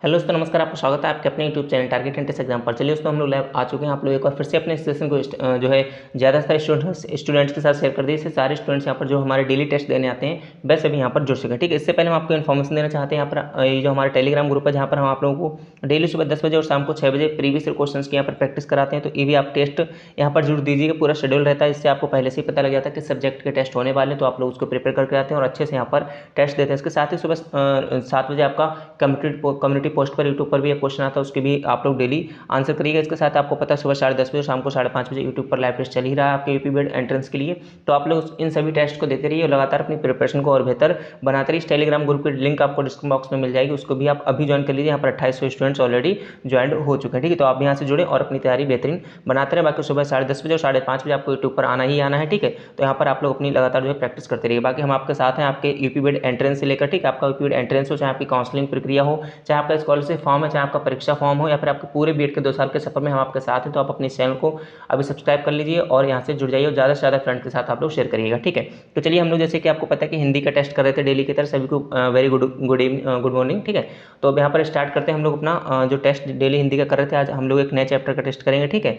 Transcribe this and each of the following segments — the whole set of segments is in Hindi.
हेलो दोस्तों, नमस्कार। आपका स्वागत है आपके अपने YouTube channel target and test exam पर। चलिए दोस्तों, हम लोग लाइव आ चुके हैं। आप लोग एक बार फिर से अपने सेशन को जो है ज़्यादा सारे स्टूडेंट्स के साथ शेयर कर दिए। इससे सारे स्टूडेंट्स यहाँ पर जो हमारे डेली टेस्ट देने आते हैं वह सभी यहाँ पर जुड़ सके। ठीक है, इससे पहले हम आपको इन्फॉर्मेशन देना चाहते हैं। यहाँ पर ये जो हमारा टेलीग्राम ग्रुप है, जहाँ पर हम आप लोगों को डेली सुबह 10 बजे और शाम को 6 बजे प्रीवियस क्वेश्चन की यहाँ पर प्रैक्टिस कराते हैं। तो ये भी आप टेस्ट यहाँ पर जुड़ दीजिएगा। पूरा शेड्यूल रहता है, इससे आपको पहले से ही पता लग जाता है कि सब्जेक्ट के टेस्ट होने वाले, तो आप लोग उसको प्रिपेयर करके आते हैं और अच्छे से यहाँ पर टेस्ट देते हैं। इसके साथ ही सुबह 7 बजे आपका कम्युनिटी पोस्ट पर यूट्यूब पर भी एक क्वेश्चन आता है, उसके भी आप लोग डेली आंसर करिएगा। इसके साथ आपको पता है सुबह 10:30 बजे, शाम को 5:30 बजे यूट्यूब पर लाइव टेस्ट चल ही रहा है आपके यूपी बीएड एंट्रेंस के लिए। तो आप लोग इन सभी टेस्ट को देते रहिए और लगातार अपनी प्रिपरेशन को और बेहतर बनाते रहिए। इस टेलीग्राम ग्रुप की लिंक आपको डिस्क्रिप्शन बॉक्स में मिल जाएगी, उसको भी आप अभी ज्वाइन कर लीजिए। यहाँ पर 2800 स्टूडेंट्स ऑलरेडी ज्वाइन हो चुके हैं। ठीक है, तो आप यहाँ से जुड़े और अपनी तैयारी बेहतरीन बनाते रहे। बाकी सुबह 10:30 बजे और 5:30 बजे आपको यूट्यूब पर आना ही आना है। ठीक है, तो यहाँ पर आप लोग अपनी लगातार जो है प्रैक्टिस करते रहिए। बाकी हम आपके साथ हैं, आपके यूपी बीएड एंट्रेंस से लेकर, ठीक है, आपका यूपी बीएड एंट्रेंस हो, चाहे आपकी काउंसलिंग प्रक्रिया हो, चाहे आपका स्कॉलरशिप फॉर्म है, चाहे आपका परीक्षा फॉर्म हो, या फिर आपके पूरे बीएड के 2 साल के सफर में हम आपके साथ हैं। तो आप अपने चैनल को अभी सब्सक्राइब कर लीजिए और यहाँ से जुड़ जाइए और ज़्यादा से ज़्यादा फ्रेंड के साथ आप लोग शेयर करिएगा। ठीक है, तो चलिए हम लोग, जैसे कि आपको पता है कि हिंदी का टेस्ट कर रहे थे डेली की तरह, सभी को वेरी गुड मॉर्निंग। ठीक है, तो अब यहाँ पर स्टार्ट करते हैं हम लोग अपना जो टेस्ट डेली हिंदी का कर रहे थे। आज हम लोग एक नए चैप्टर का टेस्ट करेंगे। ठीक है,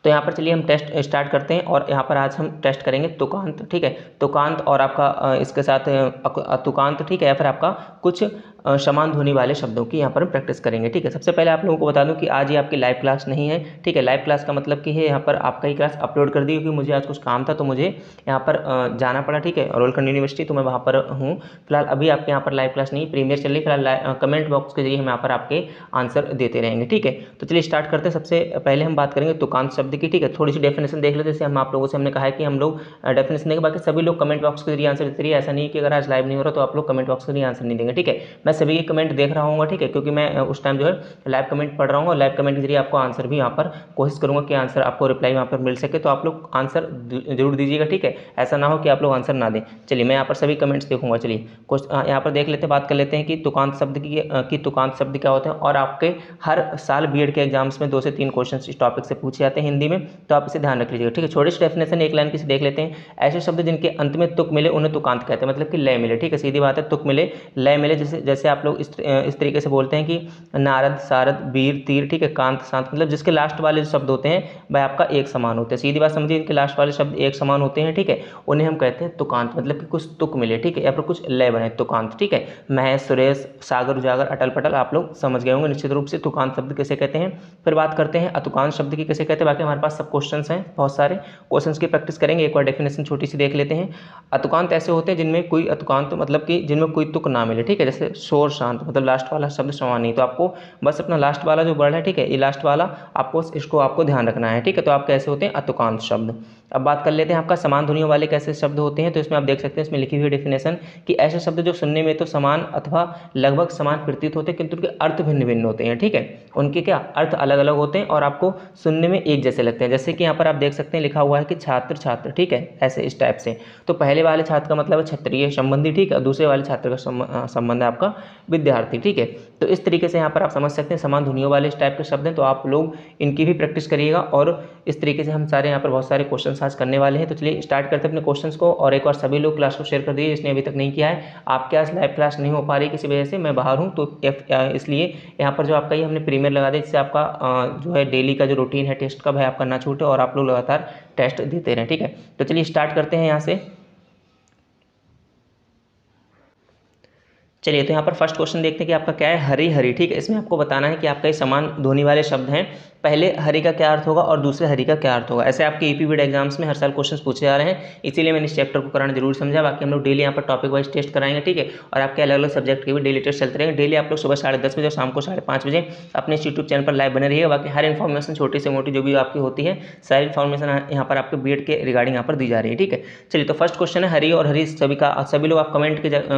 तो यहाँ पर चलिए हम टेस्ट स्टार्ट करते हैं और यहाँ पर आज हम टेस्ट करेंगे तुकांत। ठीक है, तुकांत और आपका इसके साथ अतुकांत। ठीक है, या फिर आपका कुछ समान ध्वनि वाले शब्दों की यहाँ पर हम प्रैक्टिस करेंगे। ठीक है, सबसे पहले आप लोगों को बता दूं कि आज ये आपकी लाइव क्लास नहीं है। ठीक है, लाइव क्लास का मतलब कि है यहाँ पर आपका ही क्लास अपलोड कर दी, क्योंकि मुझे आज कुछ काम था तो मुझे यहाँ पर जाना पड़ा। ठीक है, रोलखंड यूनिवर्सिटी, तो मैं वहाँ पर हूँ फिलहाल। अभी आपके यहाँ पर लाइव क्लास नहीं, प्रीमियर चल रही फिलहाल। कमेंट बॉक्स के जरिए हम यहाँ पर आपके आंसर देते रहेंगे। ठीक है, तो चलिए स्टार्ट करते हैं। सबसे पहले हम बात करेंगे तुकांत शब्द की। ठीक है, थोड़ी सी डेफिनेशन देख लेते हैं। जैसे हम आप लोगों से हमने कहा है कि हम लोग डेफिनेशन देंगे, बाकी सभी लोग कमेंट बॉक्स के जरिए आंसर देते रहिए। ऐसा नहीं कि अगर आज लाइव नहीं हो रहा तो आप लोग कमेंट बॉक्स के जरिए आंसर नहीं देंगे। ठीक है, मैं सभी के कमेंट देख रहा हूँ। ठीक है, क्योंकि मैं उस टाइम जो है लाइव कमेंट पढ़ रहा हूँ और लाइव कमेंट के जरिए आपको आंसर भी यहाँ पर कोशिश करूँगा कि आंसर आपको रिप्लाई यहाँ पर मिल सके। तो आप लोग आंसर जरूर दीजिएगा। ठीक है, ऐसा ना हो कि आप लोग आंसर ना दें। चलिए मैं यहाँ पर सभी कमेंट्स देखूंगा। चलिए यहाँ पर देख लेते हैं, बात कर लेते हैं कि तुकांत शब्द की तुकांत शब्द क्या होते हैं। और आपके हर साल बीएड के एग्जाम्स में 2 से 3 क्वेश्चन इस टॉपिक से पूछे जाते हैं हिंदी में, तो आप इसे ध्यान रख लीजिएगा। ठीक है, छोटी सी डेफिनेशन एक लाइन की देख लेते हैं। ऐसे शब्द जिनके अंत में तुक मिले उन्हें तुकांत कहते हैं, मतलब कि लय मिले। ठीक है, सीधी बात है, तुक मिले लय मिले। जैसे आप लोग इस तरीके से बोलते हैं कि नारद, सारद, वीर, तीर। ठीक है, कांत, शांत, मतलब जिसके लास्ट वाले शब्द होते हैं वह आपका एक समान होते हैं। सीधी बात समझिए, इनके लास्ट वाले शब्द एक समान होते हैं। ठीक है, उन्हें हम कहते हैं तुकांत, मतलब कि कुछ तुक मिले। ठीक है, या फिर कुछ लय बने, तुकांत। ठीक है, महेश, सुरेश, सागर, उजागर, अटल पटल, आप लोग समझ गए होंगे निश्चित रूप से तुकांत शब्द किसे कहते हैं। फिर बात करते हैं अतुकांत शब्द की किसे कहते हैं। बाकी हमारे पास सब क्वेश्चंस हैं, बहुत सारे क्वेश्चंस की प्रैक्टिस करेंगे। एक बार डेफिनेशन छोटी सी देख लेते हैं। अतुकांत ऐसे होते हैं जिनमें कोई अतुकांत मतलब कि जिनमें कोई तुक ना मिले। ठीक है, जैसे शोर, शांत, मतलब लास्ट वाला शब्द समान नहीं, तो आपको बस अपना लास्ट वाला जो वर्ड है, ठीक है, ये लास्ट वाला आपको इसको आपको ध्यान रखना है। ठीक है, तो आप कैसे होते हैं अतुकांत शब्द। अब बात कर लेते हैं आपका समान ध्वनियों वाले कैसे शब्द होते हैं। तो इसमें आप देख सकते हैं, इसमें लिखी हुई डेफिनेशन कि ऐसे शब्द जो सुनने में तो समान अथवा लगभग समान प्रतीत होते हैं, किंतु उनके अर्थ भिन्न भिन्न होते हैं। ठीक है, उनके क्या अर्थ अलग अलग होते हैं और आपको सुनने में एक जैसे लगते हैं। जैसे कि यहाँ पर आप देख सकते हैं लिखा हुआ है कि छात्र, छात्र। ठीक है, ऐसे इस टाइप से। तो पहले वाले छात्र का मतलब है क्षत्रिय संबंधी। ठीक है, दूसरे वाले छात्र का संबंध है आपका विद्यार्थी। ठीक है, तो इस तरीके से यहाँ पर आप समझ सकते हैं समान ध्वनियों वाले इस टाइप के शब्द हैं। तो आप लोग इनकी भी प्रैक्टिस करिएगा और इस तरीके से हम सारे यहाँ पर बहुत सारे क्वेश्चन आज करने वाले हैं। तो चलिए स्टार्ट करते हैं अपने क्वेश्चंस को। और एक बार सभी लोग क्लास को शेयर कर दीजिए जिसने अभी तक नहीं किया है। आपके आज लाइव क्लास नहीं हो पा रही किसी वजह से, मैं बाहर हूँ, तो इसलिए यहाँ पर जो आपका ये हमने प्रीमियर लगा दिया, जिससे आपका जो है डेली का जो रूटीन है टेस्ट का वह आपका ना छूटे और आप लोग लगातार टेस्ट देते रहें। ठीक है, तो चलिए स्टार्ट करते हैं यहाँ से। चलिए, तो यहाँ पर फर्स्ट क्वेश्चन देखते हैं कि आपका क्या है, हरी हरी। ठीक है, इसमें आपको बताना है कि आपका ये समान ध्वनि वाले शब्द हैं। पहले हरी का क्या अर्थ होगा और दूसरे हरी का क्या अर्थ होगा। ऐसे आपके यूपी बीएड एग्जाम्स में हर साल क्वेश्चंस पूछे जा रहे हैं, इसीलिए मैंने इस चैप्टर को कराना जरूर समझा। बाकी हम लोग डेली यहाँ पर टॉपिक वाइज टेस्ट कराएंगे। ठीक है, और आपके अलग अलग सब्जेक्ट के भी डेली टेस्ट चलते रहेंगे। डेली आप लोग सुबह 10:30 बजे और शाम को 5:30 बजे अपने यूट्यूब चैनल पर लाइव बने रहिएगा। बाकी हर इन्फॉर्मेशन छोटी से मोटी जो भी आपकी होती है, सारी इन्फॉर्मेशन यहाँ पर आपके बीएड के रिगार्डिंग यहाँ पर दी जा रही है। ठीक है, चलिए, तो फर्स्ट क्वेश्चन है हरी और हरी। सभी लोग आप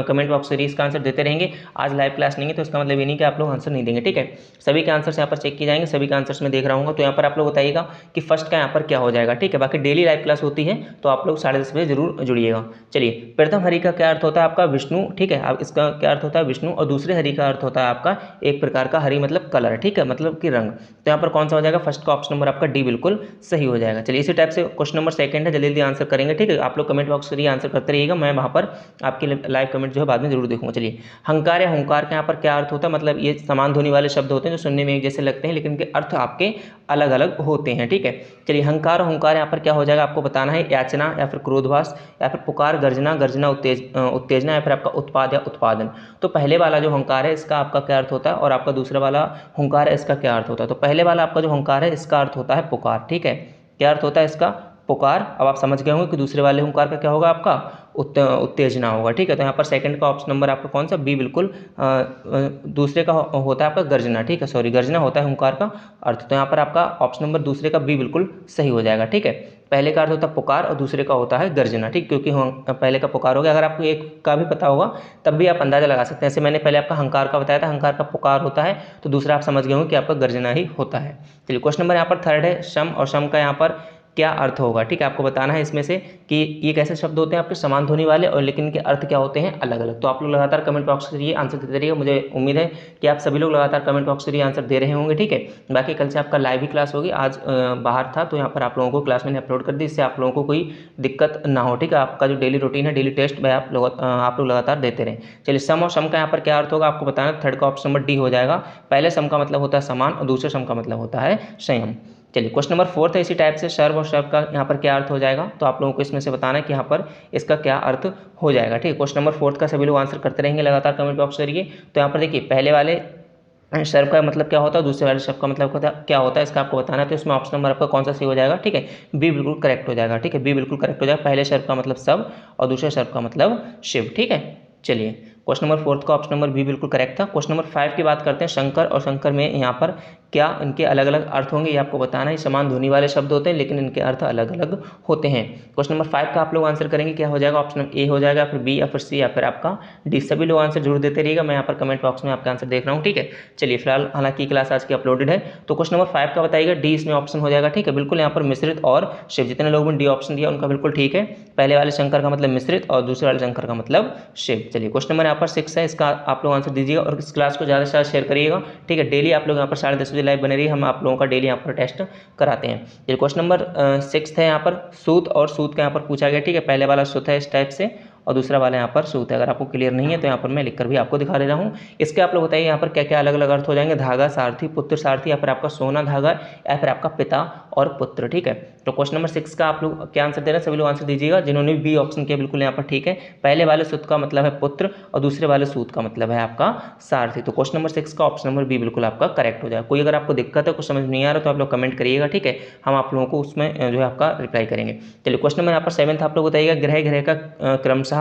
कमेंट बॉक्स से इसका आंसर देते रहेंगे। आज लाइव क्लास नहीं है तो इसका मतलब ये नहीं कि आप लोग आंसर नहीं देंगे। ठीक है, सभी के आंसर्स यहाँ पर चेक किए जाएंगे। सभी के आंसर्स में देख रहा हूँ तो यहाँ पर आप लोग बताइएगा कि फर्स्ट का यहाँ पर क्या हो जाएगा, ठीक है। बाकी डेली लाइव क्लास होती है तो आप लोग 10:30 बजे जरूर जुड़िएगा। चलिए, प्रथम हरि का क्या अर्थ होता है आपका विष्णु, ठीक है। अब इसका क्या अर्थ होता है विष्णु, और दूसरे हरि का अर्थ होता है आपका एक प्रकार का हरि मतलब कलर, ठीक है, मतलब कि रंग। तो यहाँ पर कौन सा हो जाएगा, फर्स्ट का ऑप्शन नंबर आपका डी बिल्कुल सही हो जाएगा। चलिए, इसी टाइप से क्वेश्चन नंबर सेकंड है, जल्दी जल्दी आंसर करेंगे, ठीक है। आप लोग कमेंट बॉक्स से आंसर करते रहिएगा, मैं वहाँ पर आपके लाइव कमेंट जो है बाद में जरूर देखूंगा। चलिए, हंकार या हुंकार का यहाँ पर क्या अर्थ होता है, मतलब ये समान ध्वनि वाले शब्द होते हैं जो सुनने में एक जैसे लगते हैं लेकिन इनके अर्थ आपके अलग अलग होते हैं, ठीक है। चलिए, हंकार और हुंकार यहाँ पर क्या हो जाएगा आपको बताना है, याचना या फिर क्रोधभास या फिर पुकार, गर्जना, गर्जना उत्तेजना या फिर आपका उत्पाद या उत्पादन। तो पहले वाला जो हुंकार है इसका आपका क्या अर्थ होता है, और आपका दूसरा वाला हुंकार है इसका क्या अर्थ होता है। तो पहले वाला आपका जो हुंकार है इसका अर्थ होता है पुकार, ठीक है। क्या अर्थ होता है इसका, पुकार। अब आप समझ गए होंगे कि दूसरे वाले हुंकार का क्या होगा आपका उत्तेजना होगा, ठीक है। तो यहाँ पर सेकंड का ऑप्शन नंबर आपका कौन सा, बी बिल्कुल दूसरे का होता है आपका गर्जना, ठीक है, सॉरी गर्जना होता है हुंकार का अर्थ। तो यहाँ पर आपका ऑप्शन नंबर दूसरे का बी बिल्कुल सही हो जाएगा, ठीक है। पहले का अर्थ होता है पुकार और दूसरे का होता है गर्जना, ठीक, क्योंकि पहले का पुकार हो गया। अगर आपको एक का भी पता होगा तब भी आप अंदाजा लगा सकते हैं। जैसे मैंने पहले आपका हंकार का बताया था, हंकार का पुकार होता है, तो दूसरा आप समझ गए होंगे कि आपका गर्जना ही होता है। चलिए, क्वेश्चन नंबर यहाँ पर थर्ड है, शम, और शम का यहाँ पर क्या अर्थ होगा, ठीक है। आपको बताना है इसमें से कि ये कैसे शब्द होते हैं आपके समान ध्वनि वाले, और लेकिन इनके अर्थ क्या होते हैं अलग अलग। तो आप लोग लगातार कमेंट बॉक्स के जरिए आंसर देते रहिएगा। मुझे उम्मीद है कि आप सभी लोग लगातार कमेंट बॉक्स के जरिए आंसर दे रहे होंगे, ठीक है। बाकी कल से आपका लाइव ही क्लास होगी, आज बाहर था तो यहाँ पर आप लोगों को क्लास मैंने अपलोड कर दी, इससे आप लोगों को कोई दिक्कत ना हो, ठीक है। आपका जो डेली रूटीन है, डेली टेस्ट में आप लोग लगातार देते रहें। चलिए, सम और सम का यहाँ पर क्या अर्थ होगा आपको बताना, थर्ड का ऑप्शन नंबर डी हो जाएगा। पहले सम का मतलब होता है समान और दूसरे सम का मतलब होता है संयम। चलिए, क्वेश्चन नंबर फोर्थ है इसी टाइप से, सर्व और सर्व का यहाँ पर क्या अर्थ हो जाएगा, तो आप लोगों को इसमें से बताना है कि यहाँ पर इसका क्या अर्थ हो जाएगा, ठीक है। क्वेश्चन नंबर फोर्थ का सभी लोग आंसर करते रहेंगे लगातार कमेंट बॉक्स करिए। तो यहाँ पर देखिए, पहले वाले सर्व का मतलब क्या होता है, दूसरे वाले सर्व का मतलब क्या होता है, इसका आपको बताना है। तो इसमें ऑप्शन नंबर आपका कौन सा सही हो जाएगा, ठीक है, बी बिल्कुल करेक्ट हो जाएगा, ठीक है, बी बिल्कुल करेक्ट हो जाएगा। पहले सर्व का मतलब सब और दूसरे सर्व का मतलब शिव, ठीक है। चलिए, क्वेश्चन नंबर फोर्थ का ऑप्शन नंबर बी बिल्कुल करेक्ट था। क्वेश्चन नंबर 5 की बात करते हैं, शंकर और शंकर में यहाँ पर क्या इनके अलग अलग अर्थ होंगे, ये आपको बताना है। समान ध्वनि वाले शब्द होते हैं लेकिन इनके अर्थ अलग अलग होते हैं। क्वेश्चन नंबर 5 का आप लोग आंसर करेंगे, क्या हो जाएगा, ऑप्शन ए हो जाएगा, फिर बी या फिर सी या फिर आपका डी। सभी लोग आंसर जरूर देते रहिएगा, मैं यहाँ पर कमेंट बॉक्स में आपका आंसर देख रहा हूँ, ठीक है। चलिए, फिलहाल हालांकि क्लास आज की अपलोडेड है, तो क्वेश्चन नंबर 5 का बताइएगा, डी इसमें ऑप्शन हो जाएगा, ठीक है। बिल्कुल यहाँ पर मिश्रित और शिव, जितने लोगों ने डी ऑप्शन दिया उनका बिल्कुल ठीक है। पहले वाले शंकर का मतलब मिश्रित और दूसरे वाले शंकर का मतलब शिव। चलिए, क्वेश्चन नंबर यहाँ पर 6 है, इसका आप लोग आंसर दीजिएगा और इस क्लास को ज़्यादा से ज़्यादा शेयर करिएगा, ठीक है। डेली आप लोग यहाँ पर 10:30 बजे लाइव बने रहिए, हम आप लोगों का डेली यहाँ पर टेस्ट कराते हैं। ये क्वेश्चन नंबर 6 है, यहाँ पर सूत और सूत का यहाँ पर पूछा गया, ठीक है। पहले वाला सूत है इस टाइप से और दूसरा वाला यहाँ पर सूत है। अगर आपको क्लियर नहीं है तो यहाँ पर मैं लिखकर भी आपको दिखा दे रहा हूँ। इसके आप लोग बताइए यहाँ पर क्या क्या अलग अलग अर्थ हो जाएंगे, धागा, सारथी, पुत्र सारथी, या फिर आपका सोना धागा, या फिर आपका पिता और पुत्र, ठीक है। तो क्वेश्चन नंबर 6 का आप लोग क्या आंसर दे रहे हैं, सभी लोग आंसर दीजिएगा। जिन्होंने बी ऑप्शन किया बिल्कुल यहाँ पर ठीक है। पहले वाले सूत का मतलब है पुत्र और दूसरे वाले सूत का मतलब है आपका सारथी। तो क्वेश्चन नंबर 6 का ऑप्शन नंबर बी बिल्कुल आपका करेक्ट हो जाएगा। कोई अगर आपको दिक्कत है, कुछ समझ नहीं आ रहा तो आप लोग कमेंट करिएगा, ठीक है, हम आप लोगों को उसमें जो है आपका रिप्लाई करेंगे। चलिए, क्वेश्चन नंबर यहाँ पर 7 आप लोग बताइएगा, ग्रह ग्रह का क्रमशः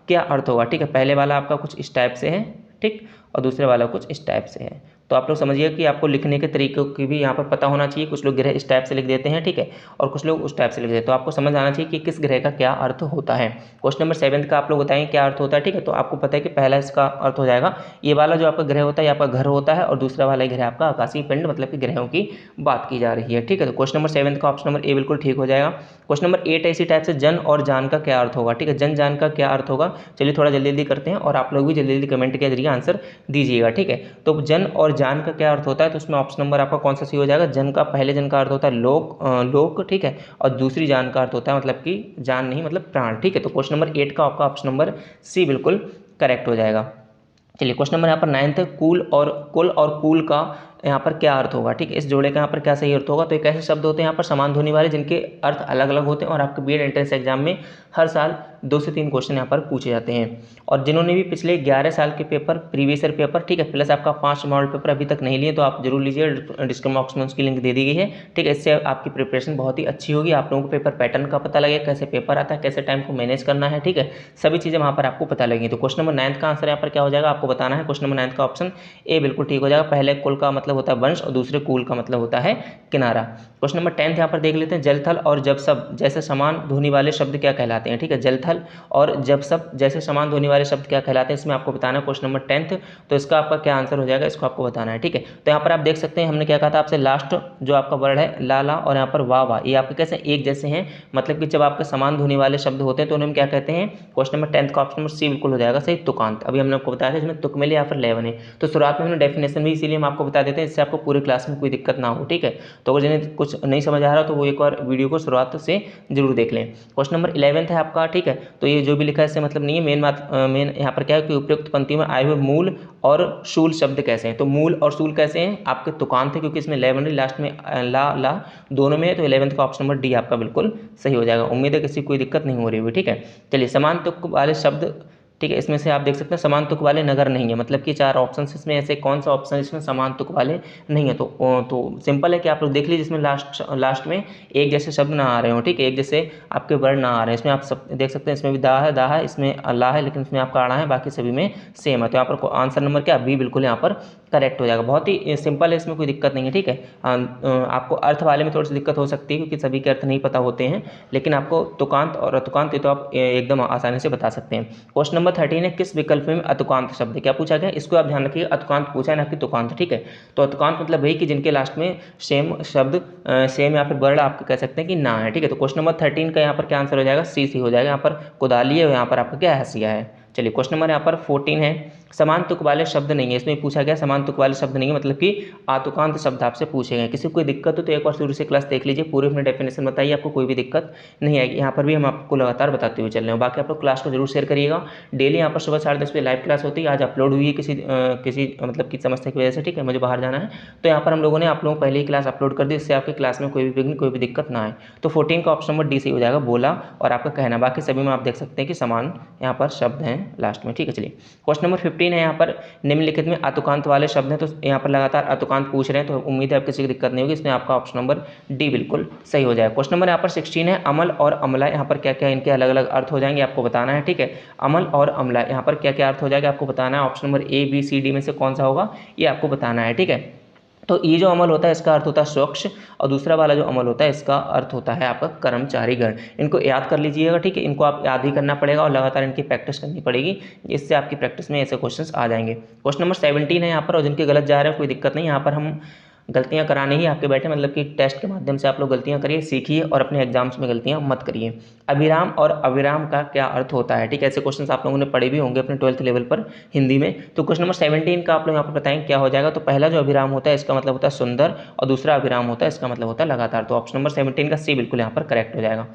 क्या अर्थ होगा, ठीक है। पहले वाला आपका कुछ इस टाइप से है, ठीक, और दूसरे वाला कुछ इस टाइप से है। तो आप लोग समझिए कि आपको लिखने के तरीकों की भी यहाँ पर पता होना चाहिए। कुछ लोग ग्रह इस टाइप से लिख देते हैं, ठीक है, और कुछ लोग उस टाइप से लिख देते हैं। तो आपको समझ आना चाहिए कि किस ग्रह का क्या अर्थ होता है। क्वेश्चन नंबर 7 का आप लोग बताएंगे क्या अर्थ होता है, ठीक है। तो आपको पता है कि पहला इसका अर्थ हो जाएगा, ये वाला जो आपका ग्रह होता है ये आपका घर होता है, और दूसरा वाला ग्रह आपका आकाशीय पिंड मतलब कि ग्रहों की बात की जा रही है, ठीक है। तो क्वेश्चन नंबर 7 का ऑप्शन नंबर ए बिल्कुल ठीक हो जाएगा। क्वेश्चन नंबर 8 है इसी टाइप से, जन और जान का क्या अर्थ होगा, ठीक है, जन जान का क्या अर्थ होगा। चलिए, थोड़ा जल्दी जल्दी करते हैं और आप लोग भी जल्दी जल्दी कमेंट के जरिए आंसर दीजिएगा, ठीक है। तो जन और जान का क्या अर्थ होता है, तो उसमें ऑप्शन नंबर आपका कौन सा सही हो जाएगा। जन का पहले जन का अर्थ होता है लोक, ठीक है, और दूसरी जान का अर्थ होता है मतलब कि जान नहीं मतलब प्राण, ठीक है। तो क्वेश्चन नंबर 8 का आपका ऑप्शन नंबर सी बिल्कुल करेक्ट हो जाएगा। चलिए, क्वेश्चन नंबर यहाँ पर 9 है, कुल और कूल का यहाँ पर क्या अर्थ होगा, ठीक है, इस जोड़े का यहाँ पर क्या सही अर्थ होगा। तो एक ऐसे शब्द होते हैं यहाँ पर समान ध्वनि वाले जिनके अर्थ अलग अलग होते हैं, और आपके बीएड एंट्रेंस एग्जाम में हर साल 2 से 3 क्वेश्चन यहाँ पर पूछे जाते हैं। और जिन्होंने भी पिछले 11 साल के पेपर, प्रीवियस ईयर पेपर, ठीक है, प्लस आपका 5 मॉडल पेपर अभी तक नहीं लिए तो आप जरूर लीजिए, डिस्क्रिप्शन बॉक्स में उसकी लिंक दे दी गई है, ठीक है। इससे आपकी प्रिपरेशन बहुत ही अच्छी होगी, आप लोगों को पेपर पैटर्न का पता लगेगा, कैसे पेपर आता है, कैसे टाइम को मैनेज करना है, ठीक है, सभी चीज़ें वहाँ पर आपको पता लगेगी। तो क्वेश्चन नंबर 9 का आंसर यहाँ पर क्या हो जाएगा आपको बताना है। क्वेश्चन नंबर 9 का ऑप्शन ए बिल्कुल ठीक हो जाएगा। पहले कुल का मतलब होता है वंश और दूसरे कूल का मतलब होता है किनारा। क्वेश्चन नंबर 10 यहाँ पर देख लेते हैं, जल थल और जब सब जैसे समान ध्वनि वाले शब्द क्या कहलाते हैं, ठीक है। जल थल, और जब सब जैसे समान ध्वनि वाले शब्द क्या कहलाते हैं, इसमें आपको बताना है क्वेश्चन नंबर 10th। तो इसका आपका क्या आंसर हो जाएगा, इसको आपको बताना है, ठीक है। तो यहाँ पर आप देख सकते हैं हमने क्या कहा था आपसे, लास्ट जो आपका वर्ड है ला ला और यहाँ पर वाह वाह, ये आपके कैसे एक जैसे हैं, मतलब कि जब आपके समान ध्वनि वाले शब्द होते हैं तो उन्हें हम क्या कहते हैं। क्वेश्चन नंबर 10 का ऑप्शन नंबर सी बिल्कुल हो जाएगा सही, तुकांत। अभी हमने आपको बताया था इसमें तुक मिले या फिर लेवन है। तो शुरुआत में हमने डेफिनेशन भी इसीलिए हम आपको बता देते हैं, इससे आपको पूरी क्लास में कोई दिक्कत ना हो, ठीक है। तो अगर जिन्हें कुछ नहीं समझ आ रहा तो वो एक बार वीडियो को शुरुआत से जरूर देख लें। क्वेश्चन नंबर 11 है आपका, ठीक है। तो ये जो भी लिखा है इससे मतलब नहीं है, मेन यहाँ पर क्या है कि उपयुक्त पंक्ति में आए हुए मूल और शूल शब्द कैसे हैं। तो मूल और शूल कैसे हैं आपके, तुकांत है, क्योंकि इसमें 11 लास्ट में ला ला दोनों में है, तो 11 का ऑप्शन नंबर डी आपका बिल्कुल सही हो जाएगा। उम्मीद है किसी कोई दिक्कत नहीं हो रही होगी, ठीक है। चलिए, समान तुक वाले शब्द, ठीक है, इसमें से आप देख सकते हैं समान तुक वाले नगर नहीं है, मतलब कि 4 ऑप्शन इसमें ऐसे कौन सा ऑप्शन इसमें समान तुक वाले नहीं है। तो सिंपल है कि आप लोग देख लीजिए, इसमें लास्ट में एक जैसे शब्द ना आ रहे हो, ठीक है, एक जैसे आपके वर्ड ना आ रहे हैं। इसमें आप सब देख सकते हैं, इसमें भी दा है, इसमें अल्लाह है, लेकिन इसमें आपका आड़ा है, बाकी सभी में सेम है। तो यहाँ पर आंसर नंबर क्या, बी बिल्कुल यहाँ पर करेक्ट हो जाएगा। बहुत ही सिंपल है, इसमें कोई दिक्कत नहीं है, ठीक है। आपको अर्थ वाले में थोड़ी सी दिक्कत हो सकती है क्योंकि सभी के अर्थ नहीं पता होते हैं, लेकिन आपको तुकांत और अतुकांत ये तो आप एकदम आसानी से बता सकते हैं। क्वेश्चन नंबर 13 है, किस विकल्प में अतुकांत शब्द क्या पूछा गया, इसको आप ध्यान रखिए, अतुकांत पूछा है ना कि तुकांत, ठीक है। तो अतुकांत मतलब वही कि जिनके लास्ट में सेम शब्द सेम या फिर वर्ड आप कह सकते हैं कि ना है, ठीक है। तो क्वेश्चन नंबर 13 का यहाँ पर क्या आंसर हो जाएगा, सी हो जाएगा। यहाँ पर कुदाली है, यहाँ पर आपका क्या हसिया है। चलिए, क्वेश्चन नंबर यहाँ पर 14 है, समान तुक वाले शब्द नहीं है, इसमें पूछा गया समान तुक वाले शब्द नहीं है, मतलब कि आतुकांत शब्द आपसे पूछे गए। किसी को कोई दिक्कत हो तो एक बार शुरू से क्लास देख लीजिए, पूरी अपनी डेफिनेशन बताइए, आपको कोई भी दिक्कत नहीं आएगी। यहाँ पर भी हम आपको लगातार बताते हुए चल रहे हैं। बाकी आप लोग क्लास को जरूर शेयर करिएगा। डेली यहाँ पर सुबह 10:30 बजे लाइव क्लास होती है, आज अपलोड हुई है किसी मतलब की समस्या की वजह से, ठीक है, मुझे बाहर जाना है। तो यहाँ पर हम लोगों ने आप लोगों को पहले ही क्लास अपलोड कर दी, इससे आपकी क्लास में कोई भी विघ्न कोई भी दिक्कत ना आए। तो 14 का ऑप्शन नंबर डी सही हो जाएगा, बोला और आपका कहना। बाकी सभी में आप देख सकते हैं कि समान यहाँ पर शब्द हैं लास्ट में, ठीक है। चलिए, क्वेश्चन नंबर 15 है, यहाँ पर निम्नलिखित में अतुकांत वाले शब्द हैं। तो यहाँ पर लगातार अतुकांत पूछ रहे हैं, तो उम्मीद है आप किसी की दिक्कत नहीं होगी, इसमें आपका ऑप्शन नंबर डी बिल्कुल सही हो जाएगा। क्वेश्चन नंबर यहाँ पर 16 है, अमल और अमला, यहाँ पर क्या क्या इनके अलग अलग अर्थ हो जाएंगे आपको बताना है, ठीक है। अमल और अमला यहाँ पर क्या क्या अर्थ हो जाएगा आपको बताना है। Option number A B C D में से कौन सा होगा ये आपको बताना है, ठीक है। तो ये जो अमल होता है इसका अर्थ होता है स्वच्छ, और दूसरा वाला जो अमल होता है इसका अर्थ होता है आपका कर्मचारीगण। इनको याद कर लीजिएगा, ठीक है, इनको आप याद ही करना पड़ेगा और लगातार इनकी प्रैक्टिस करनी पड़ेगी, इससे आपकी प्रैक्टिस में ऐसे क्वेश्चंस आ जाएंगे। क्वेश्चन नंबर 17 है यहाँ पर, और जिनके गलत जा रहे हैं कोई दिक्कत नहीं, यहाँ पर हम गलतियां कराने ही आपके बैठे, मतलब कि टेस्ट के माध्यम से आप लोग गलतियां करिए, सीखिए और अपने एग्जाम्स में गलतियां मत करिए। अभिराम और अविराम का क्या अर्थ होता है, ठीक है, ऐसे क्वेश्चंस आप लोगों ने पढ़े भी होंगे अपने 12th लेवल पर हिंदी में। तो क्वेश्चन नंबर 17 का आप लोग यहाँ पर बताएं क्या हो जाएगा। तो पहला जो अभिराम होता है इसका मतलब होता है सुंदर, और दूसरा अभिराम होता है इसका मतलब होता है लगातार। तो ऑप्शन नंबर 17 का सी बिल्कुल यहाँ पर करेक्ट हो जाएगा।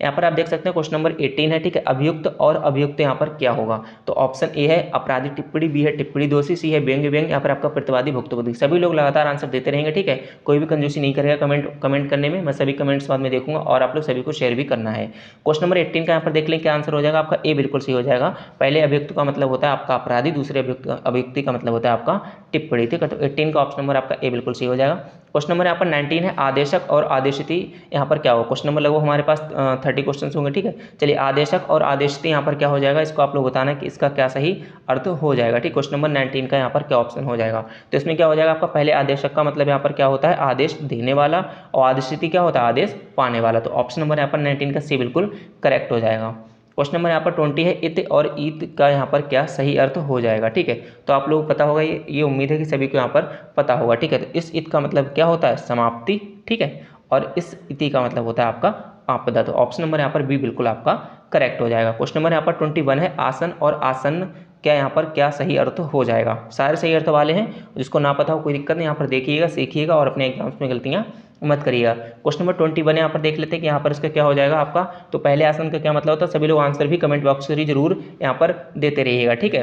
यहाँ पर आप देख सकते हैं क्वेश्चन नंबर 18 है, ठीक है, अभियुक्त और अभियुक्त यहाँ पर क्या होगा। तो ऑप्शन ए है अपराधी टिप्पणी, बी है टिप्पणी दोषी, सी है व्यंग्य व्यंग्य, यहाँ पर आपका प्रतिवादी भुक्तभोगी। सभी लोग लगातार आंसर देते रहेंगे, ठीक है, कोई भी कंजूसी नहीं करेगा कमेंट करने में, मैं सभी कमेंट्स बाद में देखूंगा और आप लोग सभी को शेयर भी करना है। क्वेश्चन नंबर 18 का यहाँ पर देख लें क्या आंसर हो जाएगा आपका, ए बिल्कुल सही हो जाएगा। पहले अभियुक्त का मतलब होता है आपका अपराधी, दूसरे अभियुक्ति का मतलब होता है आपका टिप्पणी, ठीक है। तो 18 का ऑप्शन नंबर आपका ए बिल्कुल सही हो जाएगा। क्वेश्चन नंबर यहाँ पर 19 है, आदेशक और आदेशिति यहाँ पर क्या होगा। क्वेश्चन नंबर लगभग हमारे पास 30 क्वेश्चन होंगे, ठीक है। चलिए, आदेशक और आदेशिति यहाँ पर क्या हो जाएगा, इसको आप लोग बताना है कि इसका क्या सही अर्थ हो जाएगा, ठीक। क्वेश्चन नंबर 19 का यहाँ पर क्या ऑप्शन हो जाएगा। तो इसमें क्या हो जाएगा आपका, पहले आदेशक का मतलब यहाँ पर क्या होता है, आदेश देने वाला, और आदेशिति क्या होता है, आदेश पाने वाला। तो ऑप्शन नंबर यहाँ पर 19 का सी बिल्कुल करेक्ट हो जाएगा। क्वेश्चन नंबर यहाँ पर 20 है, इत और ईत का यहाँ पर क्या सही अर्थ हो जाएगा, ठीक है। तो आप लोग पता होगा, ये उम्मीद है कि सभी को यहाँ पर पता होगा, ठीक है। तो इस इत का मतलब क्या होता है, समाप्ति, ठीक है, और इस इति का मतलब होता है आपका आपदा। तो ऑप्शन नंबर यहाँ पर बी बिल्कुल आपका करेक्ट हो जाएगा। क्वेश्चन नंबर यहाँ पर 21 है, आसन और आसन्न क्या यहाँ पर क्या सही अर्थ हो जाएगा। सारे सही अर्थ वाले हैं, जिसको ना पता हो कोई दिक्कत नहीं, यहाँ पर देखिएगा, सीखिएगा और अपने एग्जाम्स में गलतियाँ मत करिएगा। क्वेश्चन नंबर 21 यहाँ पर देख लेते हैं कि यहाँ पर इसका क्या हो जाएगा आपका। तो पहले आसन का क्या मतलब होता है, सभी लोग आंसर भी कमेंट बॉक्स से जरूर यहाँ पर देते रहिएगा, ठीक है।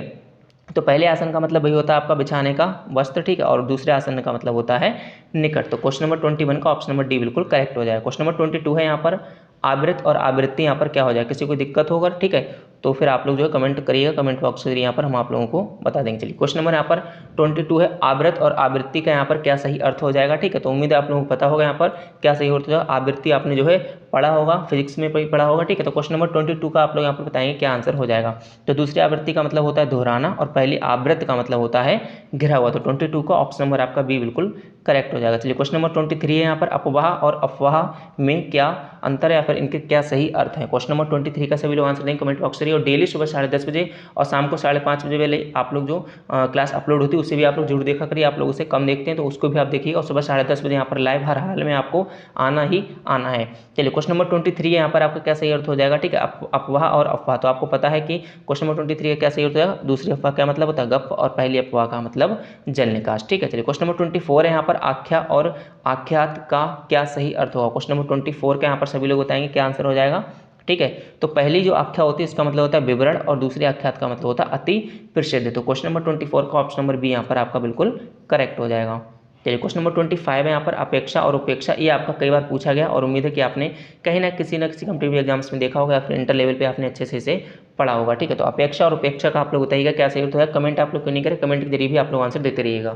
तो पहले आसन का मतलब वही होता है आपका बिछाने का वस्त्र, ठीक है, और दूसरे आसन का मतलब होता है निकट। तो क्वेश्चन नंबर 21 का ऑप्शन नंबर डी बिल्कुल करेक्ट हो जाएगा। क्वेश्चन नंबर 22 है यहाँ पर आवृत और आवृत्ति, यहाँ पर क्या हो जाए, किसी को दिक्कत होगा, ठीक है। तो फिर आप लोग जो है कमेंट करिएगा, कमेंट बॉक्स से यहाँ पर हम आप लोगों को बता देंगे। चलिए क्वेश्चन नंबर यहाँ पर 22 है, आवृत्त और आवृत्ति का यहाँ पर क्या सही अर्थ हो जाएगा। ठीक है, तो उम्मीद है आप लोगों को पता होगा यहाँ पर क्या सही अर्थ हो जाएगा। आवृत्ति आपने जो है पढ़ा होगा, फिजिक्स में पढ़ा होगा। ठीक है, तो क्वेश्चन नंबर 22 का आप लोग यहाँ पर बताएंगे क्या आंसर हो जाएगा। तो दूसरी आवृत्ति का मतलब होता है दोहराना और पहली आवृत्त का मतलब होता है घिरा हुआ। तो 22 का ऑप्शन नंबर आपका बी बिल्कुल करेक्ट हो जाएगा। चलिए क्वेश्चन नंबर 23 है यहाँ पर, अपवाह और अफवाह में क्या अंतर है या फिर इनके क्या सही अर्थ है। क्वेश्चन नंबर 23 का सभी लोग आंसर देंगे कमेंट बॉक्स से। और डेली सुबह 10:30 बजे और शाम को 5:30 बजे वाले आप लोग जो क्लास अपलोड होती है उसे भी आप लोग जरूर देखा करिए। आप लोग उसे कम देखते हैं तो उसको भी आप देखिएगा, और सुबह 10:30 बजे यहाँ पर लाइव हर हाल में आपको आना ही आना है। चलिए क्वेश्चन नंबर 23 है यहाँ पर आपका क्या सही अर्थ हो जाएगा। ठीक है, अफवाह और अफवाह, तो आपको पता है कि क्वेश्चन नंबर 23 का क्या सही अर्थ हो जाएगा। दूसरी अफवाह क्या मतलब होता है, गप, और पहली अफवाह का मतलब जल निकास। ठीक है, चलिए क्वेश्चन नंबर 24 है यहाँ पर, आख्या और आख्यात का क्या सही अर्थ होगा। क्वेश्चन नंबर 24 का यहाँ पर सभी लोग बताएंगे क्या आंसर हो जाएगा। ठीक है, तो पहली जो आख्या होती है इसका मतलब होता है विवरण और दूसरी आख्यात का मतलब होता है अति प्रसिद्ध। तो क्वेश्चन नंबर 24 का ऑप्शन नंबर बी यहाँ पर आपका बिल्कुल करेक्ट हो जाएगा। चलिए क्वेश्चन नंबर 25 है यहाँ पर, अपेक्षा और उपेक्षा, ये आपका कई बार पूछा गया और उम्मीद है कि आपने कहीं ना किसी कम्पिटिटिव एग्जाम्स में देखा होगा या फिर इंटर लेवल पे आपने अच्छे से इसे पढ़ा होगा। ठीक है, तो अपेक्षा और उपेक्षा का आप लोग बताइएगा क्या सही होता है। कमेंट आप लोग क्यों नहीं करें, कमेंट के जरिए भी आप लोग आंसर देते रहिएगा।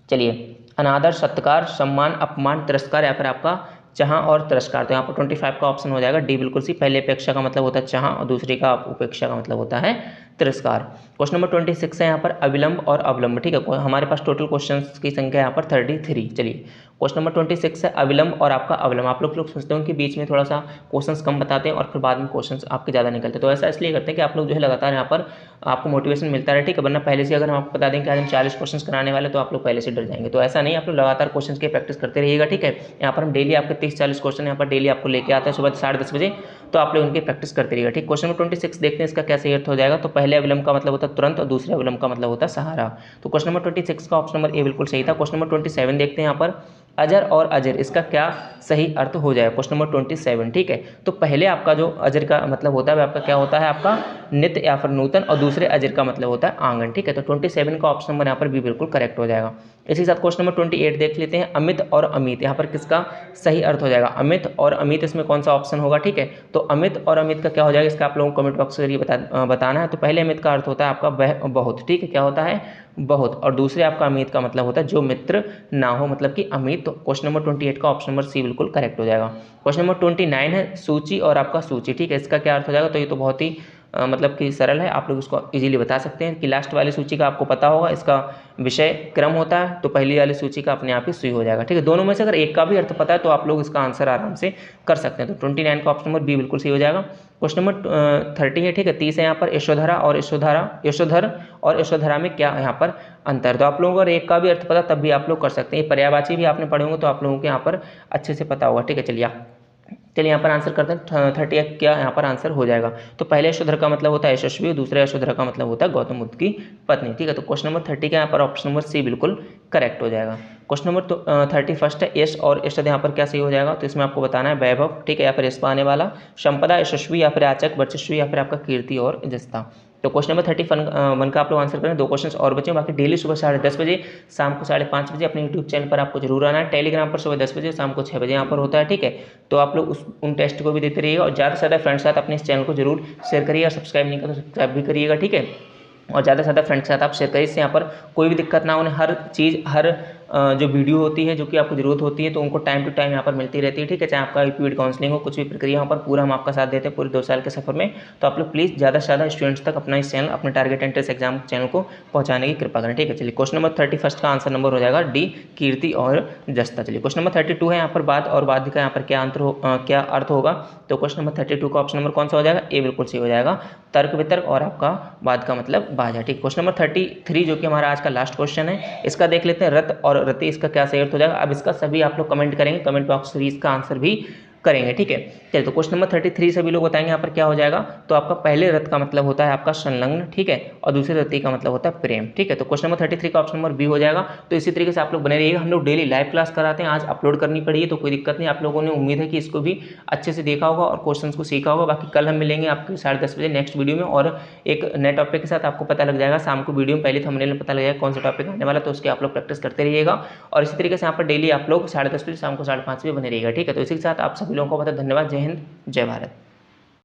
चलिए, अनादर, सत्कार, सम्मान, अपमान, तिरस्कार या फिर आपका चाह और तिरस्कार, तो यहाँ पर 25 का ऑप्शन हो जाएगा डी बिल्कुल सी। पहले अपेक्षा का मतलब होता है चाह और दूसरी का उपेक्षा का मतलब होता है तिरस्कार। क्वेश्चन नंबर 26 है यहाँ पर, अविलंब और अवलंब। ठीक है, हमारे पास टोटल क्वेश्चंस की संख्या यहाँ पर 33। चलिए क्वेश्चन नंबर 26 है, अविलंब और आपका अवलंब। आप लोग सोचते हो कि बीच में थोड़ा सा क्वेश्चंस कम बताते हैं और फिर बाद में क्वेश्चंस आपके ज़्यादा निकलते हैं, तो ऐसा इसलिए करते हैं कि आप लोग जो है लगातार यहाँ पर आपको मोटिवेशन मिलता रहे। ठीक है, वरना पहले से अगर हम आपको बता दें कि आज हम 40 क्वेश्चन कराने वाले तो आप लोग पहले से डर जाएंगे। तो ऐसा नहीं, आप लोग लगातार क्वेश्चन की प्रैक्टिस करते रहिएगा। ठीक है, यहाँ पर हम डेली आपके 30-40 क्वेश्चन यहाँ पर डेली आपको लेके आते हैं सुबह 10:30 बजे, तो आप लोग उनकी प्रैक्टिस करते रहिएगा। ठीक, क्वेश्चन नंबर 26 देखते हैं इसका क्या सही अर्थ हो जाएगा। तो पहले अविलंब का मतलब होता है तुरंत और दूसरे अविलंब का मतलब होता है सहारा। तो क्वेश्चन नंबर 26 का ऑप्शन नंबर ए बिल्कुल सही था। क्वेश्चन नंबर 27 देखते हैं यहाँ पर, अजर और अजर, इसका क्या सही अर्थ हो जाएगा। Question number 27। ठीक है, तो पहले आपका जो अजर का मतलब होता है वह आपका क्या होता है, आपका नित्य या फिर नूतन, और दूसरे अजर का मतलब होता है आंगन। ठीक है, तो 27 का ऑप्शन नंबर यहाँ पर भी बिल्कुल करेक्ट हो जाएगा। इसी साथ क्वेश्चन नंबर 28 देख लेते हैं, अमित और अमित, यहाँ पर किसका सही अर्थ हो जाएगा। अमित और अमित, इसमें कौन सा ऑप्शन होगा। ठीक है, तो अमित और अमित का क्या हो जाएगा, इसका आप लोगों को कमेंट बॉक्स के जरिए बताना है। तो पहले अमित का अर्थ होता है आपका बहुत। ठीक है, क्या होता है, बहुत, और दूसरे आपका अमित का मतलब होता है जो मित्र ना हो, मतलब कि अमित। तो क्वेश्चन नंबर 28 का ऑप्शन नंबर सी बिल्कुल करेक्ट हो जाएगा। क्वेश्चन नंबर 29 है, सूची और आपका सूची। ठीक है, इसका क्या अर्थ हो जाएगा। तो ये तो बहुत ही मतलब कि सरल है, आप लोग इसको इजीली बता सकते हैं कि लास्ट वाली सूची का आपको पता होगा, इसका विषय क्रम होता है, तो पहली वाली सूची का अपने आप ही सुई हो जाएगा। ठीक है, दोनों में से अगर एक का भी अर्थ पता है तो आप लोग इसका आंसर आराम से कर सकते हैं। तो 29 का ऑप्शन नंबर बी बिल्कुल सही हो जाएगा। क्वेश्चन नंबर 30 है। ठीक है, 30 है यहाँ पर, यशोधरा और यशोधर और यशोधरा में क्या यहाँ पर अंतर। तो आप लोगों को अगर एक का भी अर्थ पता तब भी आप लोग कर सकते हैं। पर्यायवाची भी आपने पढ़े होंगे तो आप लोगों को यहाँ पर अच्छे से पता होगा। ठीक है, चलिए यहाँ पर आंसर करते हैं। 30 क्या यहाँ पर आंसर हो जाएगा। तो पहले यशोधर का मतलब होता है यशस्वी, दूसरे यशोधर का मतलब होता है गौतम बुद्ध की पत्नी। ठीक है, तो क्वेश्चन नंबर 30 का यहाँ पर ऑप्शन नंबर सी बिल्कुल करेक्ट हो जाएगा। क्वेश्चन नंबर 31 है, यश और यशद, यहाँ पर क्या सही हो जाएगा। तो इसमें आपको बताना है वैभव, ठीक है, या फिर यश पाने वाला, संपदा, यशस्वी या फिर याचक, वर्चस्वी या फिर आपका कीर्ति और जस्ता। तो क्वेश्चन नंबर 31 का आप लोग आंसर करें। 2 क्वेश्चन और बचे, बाकी डेली सुबह 10:30 बजे, शाम को 5:30 बजे अपने यूट्यूब चैनल पर आपको जरूर आना है। टेलीग्राम पर सुबह 10 बजे, शाम को 6 बजे यहाँ पर होता है। ठीक है, तो आप लोग उन टेस्ट को भी देते रहिएगा और ज़्यादा से ज़्यादा फ्रेंड्स के साथ अपने इस चैनल को जरूर शेयर करिएगा। सब्सक्राइब नहीं करें तो सब्सक्राइब भी करिएगा। ठीक है, और ज़्यादा से ज़्यादा फ्रेंड्स के साथ आप शेयर करिए, इससे यहाँ पर कोई भी दिक्कत ना होने, हर चीज़ हर जो वीडियो होती है जो कि आपको जरूरत होती है तो उनको टाइम टू टाइम यहाँ पर मिलती रहती है। ठीक है, चाहे आपका यूपीएड काउंसलिंग हो, कुछ भी प्रक्रिया यहाँ पर पूरा हम आपका साथ देते हैं पूरे 2 साल के सफर में। तो आप लोग प्लीज़ ज़्यादा से ज़्यादा स्टूडेंट्स तक अपना इस चैनल, अपने टारगेट एंट्रेंस एग्जाम चैनल को पहुँचाने की कृपा करें। ठीक है, चलिए क्वेश्चन नंबर 31 का आंसर नंबर हो जाएगा डी, कीर्ति और जस्ता। चलिए क्वेश्चन नंबर 32 है यहाँ पर, बाद और बाद का यहाँ पर क्या अर्थ होगा। तो क्वेश्चन नंबर 32 का ऑप्शन नंबर कौन सा हो जाएगा, ए बिल्कुल सही हो जाएगा, तर्क वितर्क और आपका बाद का मतलब बाजा। ठीक, क्वेश्चन नंबर 33 जो कि हमारा आज का लास्ट क्वेश्चन है, इसका देख लेते हैं, रत और रति, इसका क्या सही अर्थ हो जाएगा। अब इसका सभी आप लोग कमेंट करेंगे, कमेंट बॉक्स में इसका आंसर भी करेंगे। ठीक है, चलिए तो क्वेश्चन नंबर 33 सभी लोग बताएंगे यहाँ पर क्या हो जाएगा। तो आपका पहले रथ का मतलब होता है आपका संलग्न, ठीक है, और दूसरे रति का मतलब होता है प्रेम। ठीक है, तो क्वेश्चन नंबर 33 का ऑप्शन नंबर बी हो जाएगा। तो इसी तरीके से आप लोग बने रहिएगा, हम लोग डेली लाइव क्लास कराते हैं, आज अपलोड करनी पड़ी है तो कोई दिक्कत नहीं, आप लोगों ने उम्मीद है कि इसको भी अच्छे से देखा होगा और क्वेश्चन को सीखा होगा। बाकी कल हम मिलेंगे आपके 10:30 बजे नेक्स्ट वीडियो में, और एक नए टॉपिक के साथ आपको पता लग जाएगा शाम को वीडियो में, पहले थंबनेल में पता लग जाएगा कौन सा टॉपिक आने वाला, तो उसके आप लोग प्रैक्टिस करते रहिएगा। और इसी तरीके से यहाँ पर डेली आप लोग 10:30 बजे, शाम को 5:30 बजे बने रहिएगा। ठीक है, तो इसी के साथ आप सभी लोगों को बहुत धन्यवाद। जय हिंद, जय भारत।